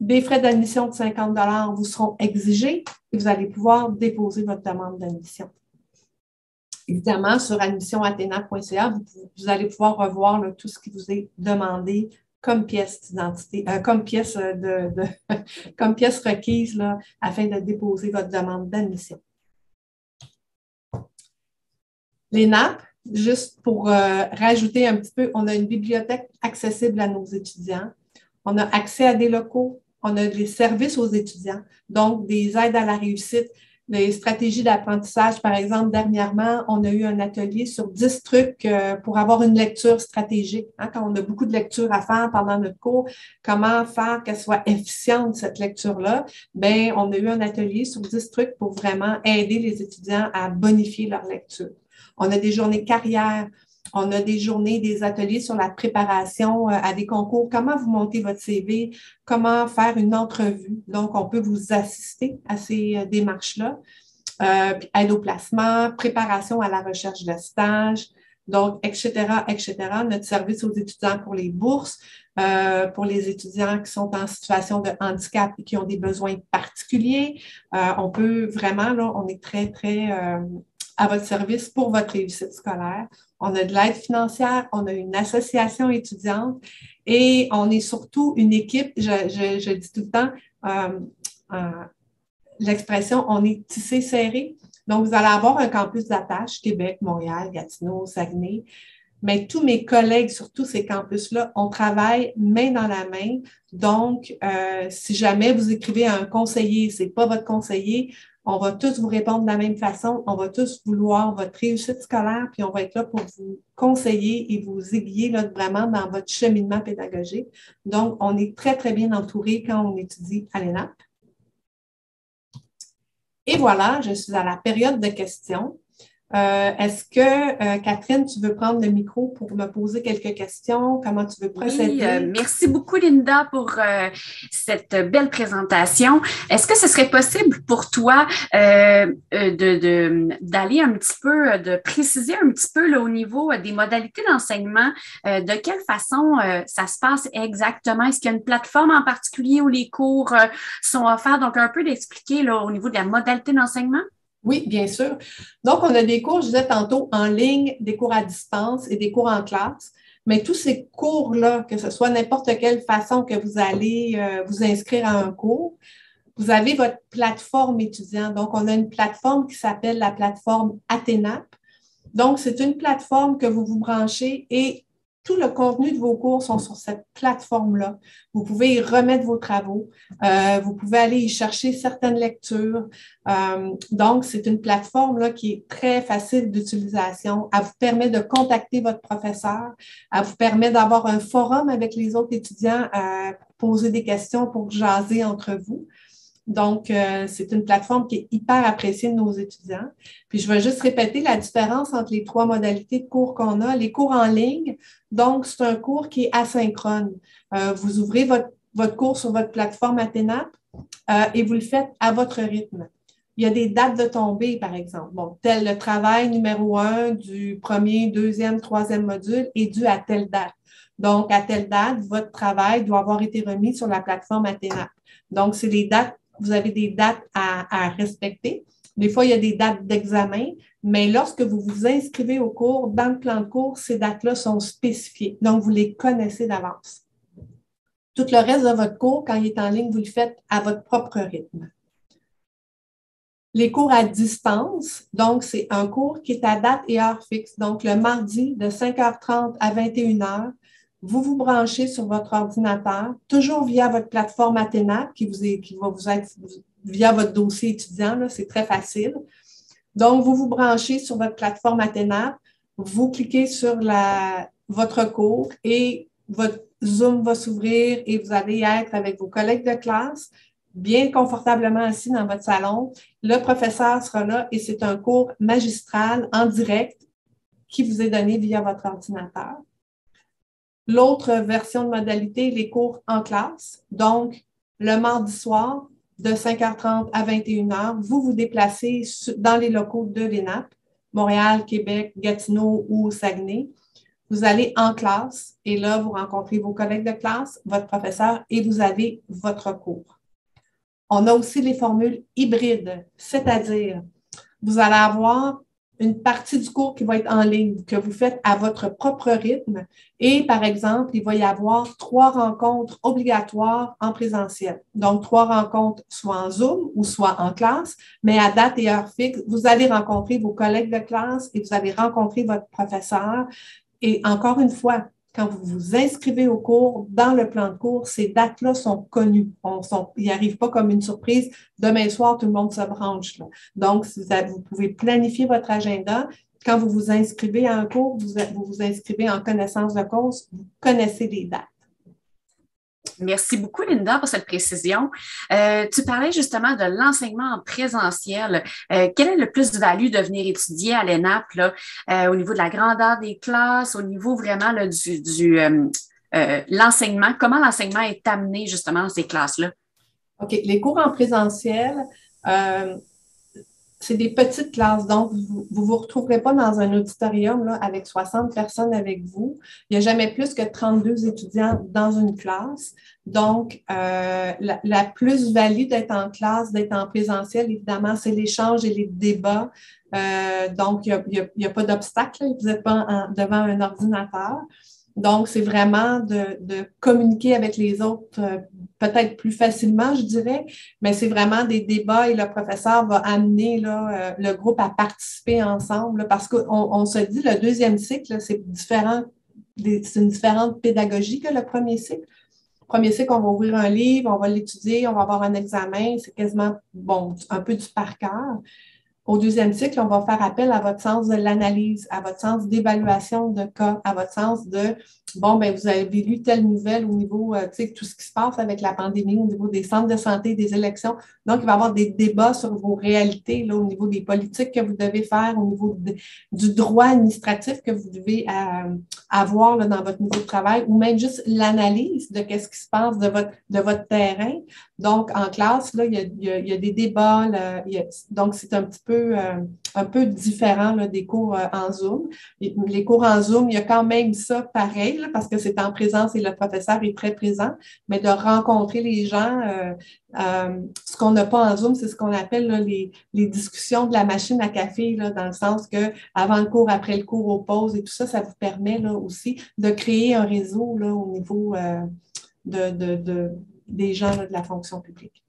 Des frais d'admission de 50 $ vous seront exigés et vous allez pouvoir déposer votre demande d'admission. Évidemment, sur admission@enap.ca, vous allez pouvoir revoir là, tout ce qui vous est demandé comme pièce d'identité, comme pièce requise là, afin de déposer votre demande d'admission. L'ENAP, juste pour rajouter un petit peu, on a une bibliothèque accessible à nos étudiants. On a accès à des locaux, on a des services aux étudiants, donc des aides à la réussite, des stratégies d'apprentissage. Par exemple, dernièrement, on a eu un atelier sur 10 trucs pour avoir une lecture stratégique. Hein, quand on a beaucoup de lectures à faire pendant notre cours, comment faire qu'elle soit efficiente, cette lecture-là? Bien, on a eu un atelier sur 10 trucs pour vraiment aider les étudiants à bonifier leur lecture. On a des journées carrières, on a des journées, des ateliers sur la préparation à des concours, comment vous montez votre CV, comment faire une entrevue. Donc, on peut vous assister à ces démarches-là. Aide au placement, préparation à la recherche de stage, donc, etc., etc. Notre service aux étudiants pour les bourses, pour les étudiants qui sont en situation de handicap et qui ont des besoins particuliers. On peut vraiment, là, on est très, très à votre service pour votre réussite scolaire. On a de l'aide financière, on a une association étudiante et on est surtout une équipe, je dis tout le temps, l'expression, on est tissé serré. Donc, vous allez avoir un campus d'attache, Québec, Montréal, Gatineau, Saguenay. Mais tous mes collègues sur tous ces campus-là, on travaille main dans la main. Donc, si jamais vous écrivez à un conseiller, ce n'est pas votre conseiller, on va tous vous répondre de la même façon. On va tous vouloir votre réussite scolaire, puis on va être là pour vous conseiller et vous aiguiller là, vraiment dans votre cheminement pédagogique. Donc, on est très, très bien entouré quand on étudie à l'ENAP. Et voilà, je suis à la période de questions. Est-ce que, Catherine, tu veux prendre le micro pour me poser quelques questions? Comment tu veux procéder? Oui, merci beaucoup, Linda, pour cette belle présentation. Est-ce que ce serait possible pour toi d'aller un petit peu, de préciser un petit peu là, au niveau des modalités d'enseignement, de quelle façon ça se passe exactement? Est-ce qu'il y a une plateforme en particulier où les cours sont offerts? Donc, un peu d'expliquer là, au niveau de la modalité d'enseignement? Oui, bien sûr. Donc, on a des cours, je disais tantôt, en ligne, des cours à distance et des cours en classe. Mais tous ces cours-là, que ce soit n'importe quelle façon que vous allez vous inscrire à un cours, vous avez votre plateforme étudiant. Donc, on a une plateforme qui s'appelle la plateforme Athénap. Donc, c'est une plateforme que vous vous branchez et tout le contenu de vos cours sont sur cette plateforme-là. Vous pouvez y remettre vos travaux. Vous pouvez aller y chercher certaines lectures. Donc, c'est une plateforme là, qui est très facile d'utilisation. Elle vous permet de contacter votre professeur. Elle vous permet d'avoir un forum avec les autres étudiants pour poser des questions, pour jaser entre vous. Donc, c'est une plateforme qui est hyper appréciée de nos étudiants. Puis, je vais juste répéter la différence entre les 3 modalités de cours qu'on a. Les cours en ligne, donc, c'est un cours qui est asynchrone. Vous ouvrez votre cours sur votre plateforme Athénap et vous le faites à votre rythme. Il y a des dates de tombée, par exemple. Bon, tel le travail numéro 1 du premier, deuxième, troisième module est dû à telle date. Donc, à telle date, votre travail doit avoir été remis sur la plateforme Athénap. Donc, c'est les dates. Vous avez des dates à respecter. Des fois, il y a des dates d'examen, mais lorsque vous vous inscrivez au cours, dans le plan de cours, ces dates-là sont spécifiées. Donc, vous les connaissez d'avance. Tout le reste de votre cours, quand il est en ligne, vous le faites à votre propre rythme. Les cours à distance, donc, c'est un cours qui est à date et heure fixe. Donc, le mardi de 5h30 à 21h, vous vous branchez sur votre ordinateur, toujours via votre plateforme Athénap qui va vous être via votre dossier étudiant, c'est très facile. Donc, vous vous branchez sur votre plateforme Athénap, vous cliquez sur votre cours et votre Zoom va s'ouvrir et vous allez être avec vos collègues de classe, bien confortablement assis dans votre salon. Le professeur sera là et c'est un cours magistral en direct qui vous est donné via votre ordinateur. L'autre version de modalité, les cours en classe. Donc, le mardi soir, de 5h30 à 21h, vous vous déplacez dans les locaux de l'ENAP, Montréal, Québec, Gatineau ou Saguenay. Vous allez en classe et là, vous rencontrez vos collègues de classe, votre professeur et vous avez votre cours. On a aussi les formules hybrides, c'est-à-dire, vous allez avoir une partie du cours qui va être en ligne, que vous faites à votre propre rythme. Et par exemple, il va y avoir 3 rencontres obligatoires en présentiel. Donc, 3 rencontres soit en Zoom ou soit en classe, mais à date et heure fixe, vous allez rencontrer vos collègues de classe et vous allez rencontrer votre professeur. Et encore une fois, quand vous vous inscrivez au cours, dans le plan de cours, ces dates-là sont connues. Ils n'arrivent pas comme une surprise. Demain soir, tout le monde se branche. Là. Donc, vous pouvez planifier votre agenda. Quand vous vous inscrivez à un cours, vous vous inscrivez en connaissance de cause, vous connaissez les dates. Merci beaucoup, Linda, pour cette précision. Tu parlais justement de l'enseignement en présentiel. Quel est le plus-value de venir étudier à l'ENAP là, au niveau de la grandeur des classes, au niveau vraiment là, l'enseignement? Comment l'enseignement est amené justement dans ces classes-là? OK. Les cours en présentiel, c'est des petites classes, donc vous ne vous retrouverez pas dans un auditorium là, avec 60 personnes avec vous. Il n'y a jamais plus que 32 étudiants dans une classe. Donc, la plus-value d'être en classe, d'être en présentiel, évidemment, c'est l'échange et les débats. Donc, il n'y a pas d'obstacle, vous n'êtes pas devant un ordinateur. Donc, c'est vraiment de communiquer avec les autres peut-être plus facilement, je dirais, mais c'est vraiment des débats et le professeur va amener là, le groupe à participer ensemble là, parce qu'on se dit le deuxième cycle, c'est différent, c'est une différente pédagogie que le premier cycle. Le premier cycle, on va ouvrir un livre, on va l'étudier, on va avoir un examen, c'est quasiment, bon, un peu du par cœur. Au deuxième cycle, on va faire appel à votre sens de l'analyse, à votre sens d'évaluation de cas, à votre sens de, bon, ben vous avez lu telle nouvelle au niveau, tu sais, tout ce qui se passe avec la pandémie, au niveau des centres de santé, des élections. Donc, il va y avoir des débats sur vos réalités, là, au niveau des politiques que vous devez faire, au niveau du droit administratif que vous devez avoir là, dans votre niveau de travail, ou même juste l'analyse de qu'est-ce qui se passe de votre terrain. Donc, en classe, là, il y a des débats, là, donc c'est un petit peu différent là, des cours en Zoom. Les cours en Zoom, il y a quand même ça pareil, là, parce que c'est en présence et le professeur est très présent, mais de rencontrer les gens, ce qu'on n'a pas en Zoom, c'est ce qu'on appelle là, les discussions de la machine à café, là, dans le sens que avant le cours, après le cours, aux pauses et tout ça, ça vous permet là, aussi de créer un réseau là, au niveau des gens là, de la fonction publique.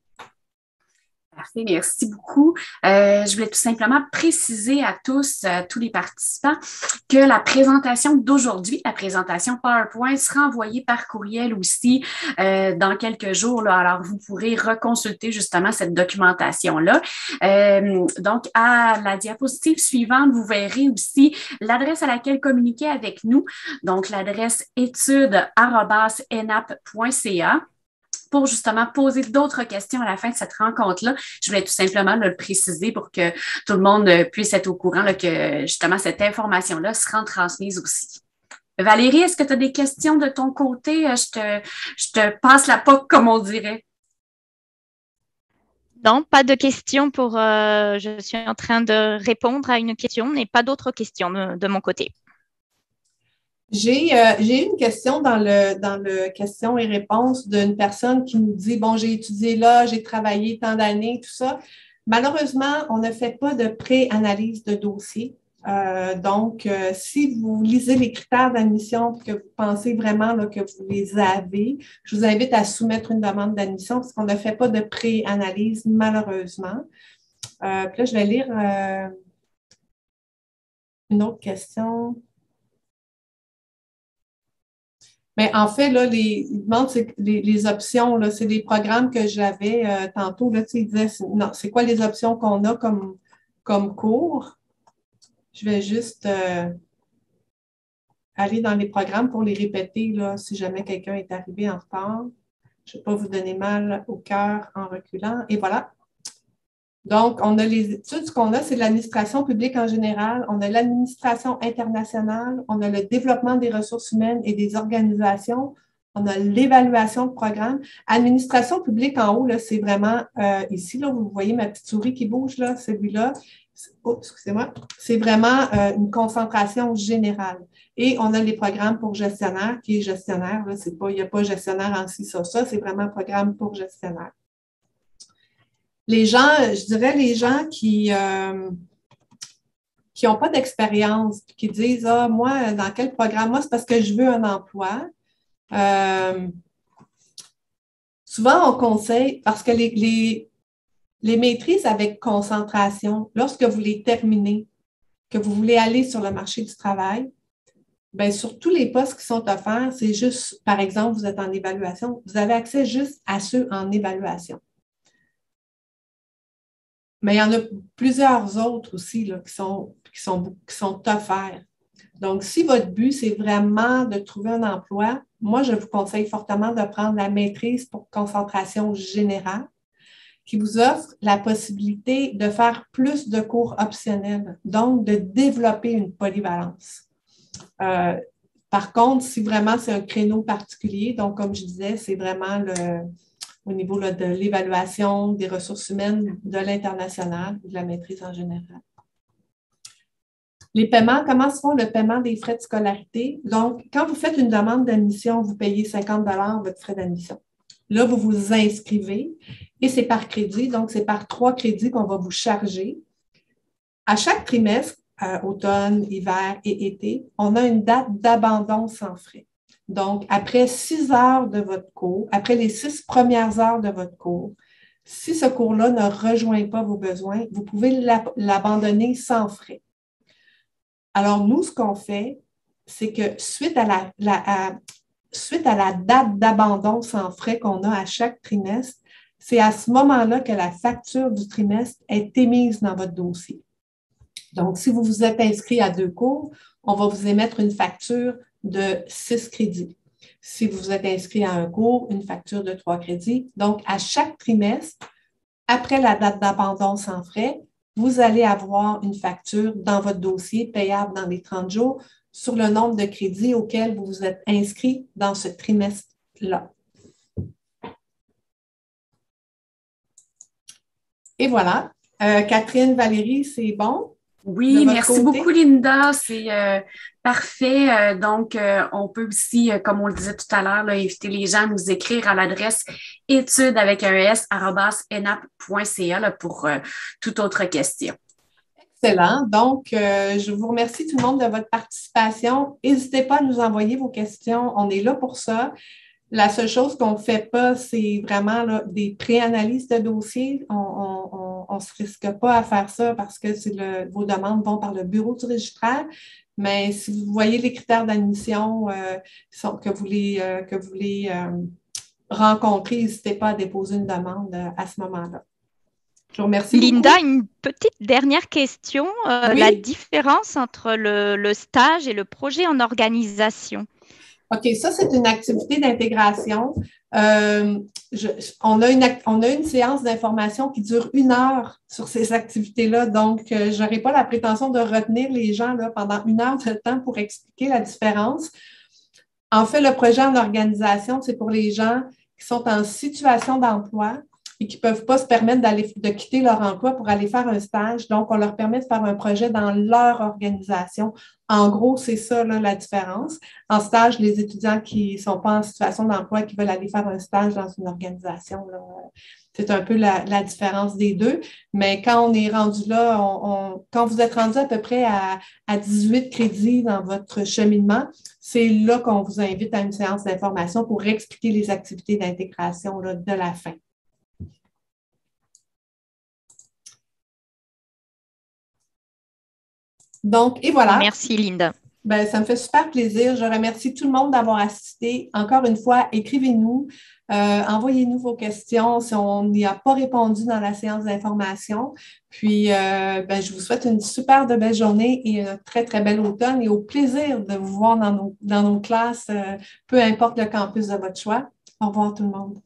Parfait, merci beaucoup. Je voulais tout simplement préciser à tous les participants, que la présentation d'aujourd'hui, la présentation PowerPoint, sera envoyée par courriel aussi dans quelques jours, là. Alors, vous pourrez reconsulter justement cette documentation-là. Donc, à la diapositive suivante, vous verrez aussi l'adresse à laquelle communiquer avec nous. Donc, l'adresse études@enap.ca. Pour justement poser d'autres questions à la fin de cette rencontre-là. Je voulais tout simplement le préciser pour que tout le monde puisse être au courant là, que justement cette information-là sera transmise aussi. Valérie, est-ce que tu as des questions de ton côté? Je te passe la POC, comme on dirait. Non, pas de questions je suis en train de répondre à une question, mais pas d'autres questions de mon côté. J'ai une question dans le questions et réponses d'une personne qui nous dit, bon, j'ai étudié là, j'ai travaillé tant d'années, tout ça. Malheureusement, on ne fait pas de pré-analyse de dossier. Donc, si vous lisez les critères d'admission et que vous pensez vraiment là, que vous les avez, je vous invite à soumettre une demande d'admission parce qu'on ne fait pas de pré-analyse, malheureusement. Puis là, je vais lire une autre question. Mais en fait, là, ils demandent les options, là, c'est des programmes que j'avais tantôt. Là, ils disaient, non, c'est quoi les options qu'on a comme cours? Je vais juste aller dans les programmes pour les répéter, là, si jamais quelqu'un est arrivé en retard. Je ne vais pas vous donner mal au cœur en reculant. Et voilà. Donc, on a les études, ce qu'on a, c'est l'administration publique en général, on a l'administration internationale, on a le développement des ressources humaines et des organisations, on a l'évaluation de programmes. Administration publique en haut, là, c'est vraiment ici, là, vous voyez ma petite souris qui bouge, là, celui-là. Oh, excusez-moi. C'est vraiment une concentration générale. Et on a les programmes pour gestionnaire, qui est gestionnaire, là, il n'y a pas gestionnaire en ci, ça, c'est vraiment un programme pour gestionnaire. Les gens, je dirais les gens qui n'ont pas d'expérience, qui disent, ah, moi, dans quel programme? Moi, c'est parce que je veux un emploi. Souvent, on conseille, parce que les maîtrises avec concentration, lorsque vous les terminez, que vous voulez aller sur le marché du travail, bien, sur tous les postes qui sont offerts, c'est juste, par exemple, vous êtes en évaluation, vous avez accès juste à ceux en évaluation. Mais il y en a plusieurs autres aussi là, qui sont offerts. Donc, si votre but, c'est vraiment de trouver un emploi, moi, je vous conseille fortement de prendre la maîtrise pour concentration générale qui vous offre la possibilité de faire plus de cours optionnels, donc de développer une polyvalence. Par contre, si vraiment c'est un créneau particulier, donc comme je disais, c'est vraiment au niveau là, de l'évaluation des ressources humaines de l'international ou de la maîtrise en général. Les paiements, comment se font le paiement des frais de scolarité? Donc, quand vous faites une demande d'admission, vous payez 50 $ votre frais d'admission. Là, vous vous inscrivez et c'est par crédit, donc c'est par 3 crédits qu'on va vous charger. À chaque trimestre, automne, hiver et été, on a une date d'abandon sans frais. Donc, après 6 heures de votre cours, après les 6 premières heures de votre cours, si ce cours-là ne rejoint pas vos besoins, vous pouvez l'abandonner sans frais. Alors, nous, ce qu'on fait, c'est que suite à la date d'abandon sans frais qu'on a à chaque trimestre, c'est à ce moment-là que la facture du trimestre est émise dans votre dossier. Donc, si vous vous êtes inscrit à 2 cours, on va vous émettre une facture de 6 crédits. Si vous êtes inscrit à un cours, une facture de 3 crédits. Donc, à chaque trimestre, après la date d'abandon sans frais, vous allez avoir une facture dans votre dossier payable dans les 30 jours sur le nombre de crédits auxquels vous vous êtes inscrit dans ce trimestre-là. Et voilà. Catherine, Valérie, c'est bon? Oui, merci beaucoup, Linda. C'est parfait. Donc, on peut aussi, comme on le disait tout à l'heure, inviter les gens à nous écrire à l'adresse études@enap.ca pour toute autre question. Excellent. Donc, je vous remercie tout le monde de votre participation. N'hésitez pas à nous envoyer vos questions. On est là pour ça. La seule chose qu'on ne fait pas, c'est vraiment là, des pré-analyses de dossiers. On ne se risque pas à faire ça parce que vos demandes vont par le bureau du registraire. Mais si vous voyez les critères d'admission que vous voulez rencontrer, n'hésitez pas à déposer une demande à ce moment-là. Je vous remercie Linda, beaucoup. une petite dernière question. Oui? La différence entre le stage et le projet en organisation. OK, ça, c'est une activité d'intégration. On a une séance d'information qui dure 1 heure sur ces activités-là. Donc, je n'aurai pas la prétention de retenir les gens là, pendant 1 heure de temps pour expliquer la différence. En fait, le projet en organisation, c'est pour les gens qui sont en situation d'emploi et qui ne peuvent pas se permettre de quitter leur emploi pour aller faire un stage. Donc, on leur permet de faire un projet dans leur organisation. En gros, c'est ça là, la différence. En stage, les étudiants qui ne sont pas en situation d'emploi, qui veulent aller faire un stage dans une organisation, là, c'est un peu la différence des deux. Mais quand on est rendu là, quand vous êtes rendu à peu près à 18 crédits dans votre cheminement, c'est là qu'on vous invite à une séance d'information pour expliquer les activités d'intégration là, de la fin. Donc, et voilà. Merci, Linda. Ben, ça me fait super plaisir. Je remercie tout le monde d'avoir assisté. Encore une fois, écrivez-nous, envoyez-nous vos questions si on n'y a pas répondu dans la séance d'information. Puis, ben, je vous souhaite une super de belle journée et un très, très bel automne et au plaisir de vous voir dans nos classes, peu importe le campus de votre choix. Au revoir tout le monde.